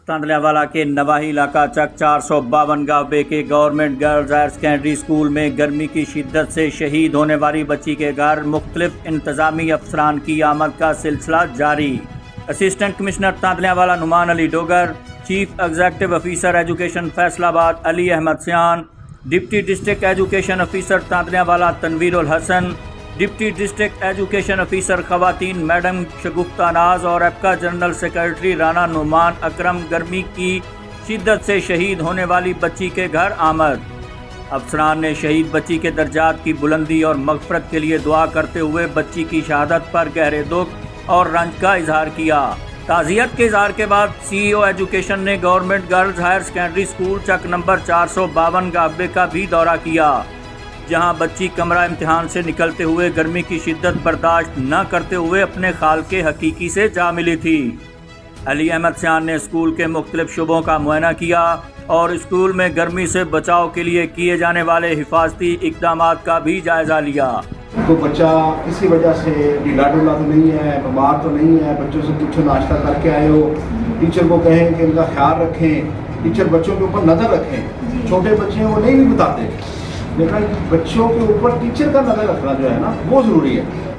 तांदलियावाला के नवाही इलाका चक 452 गांव के government girls higher secondary school में गर्मी की शिद्दत से शहीद होने वाली बच्ची के घर मुख्तलिफ इंतजामी अफसरान की आमद का सिलसिला जारी। Assistant commissioner Tandlianwala Noman Ali Dogar, chief executive officer education Faisalabad Ali Ahmed Sian, deputy district education officer Tandlianwala Tanvirul Hassan, deputy district education officer खवातीन मैडम शगुफ्ता नाज और एप्का जनरल सेक्रेटरी राना नुमान अकरम गर्मी की शिद्दत से शहीद होने वाली बच्ची के घर आमद। अफसरान ने शहीद बच्ची के दर्जात की बुलंदी और मगफरत के लिए दुआ करते हुए बच्ची की शहादत पर गहरे दुख और रंज का इजहार किया। ताज़ियत के इजहार के बाद CEO एजुकेशन ने government girls higher secondary school Chak number 452 गाबे का भी दौरा किया, जहां बच्ची कमरा इम्तिहान से निकलते हुए गर्मी की शिद्दत बर्दाश्त न करते हुए अपने खाल के हकीकी से जा मिली थी। अली अहमद सियान ने स्कूल के मुख्तलिफ शुबों का मुआयना किया और स्कूल में गर्मी से बचाव के लिए किए जाने वाले हिफाजती इक़दामात का भी जायज़ा लिया। तो बच्चा किसी वजह से ढीला ढूला तो नहीं है, बीमार तो नहीं है, बच्चों से पूछो नाश्ता करके आए हो, टीचर को कहें कि इनका ख्याल रखें, टीचर बच्चों के ऊपर नज़र रखें। छोटे बच्चे हैं वो नहीं भी बताते, लेकिन बच्चों के ऊपर टीचर का नज़र रखना जो है ना वो ज़रूरी है।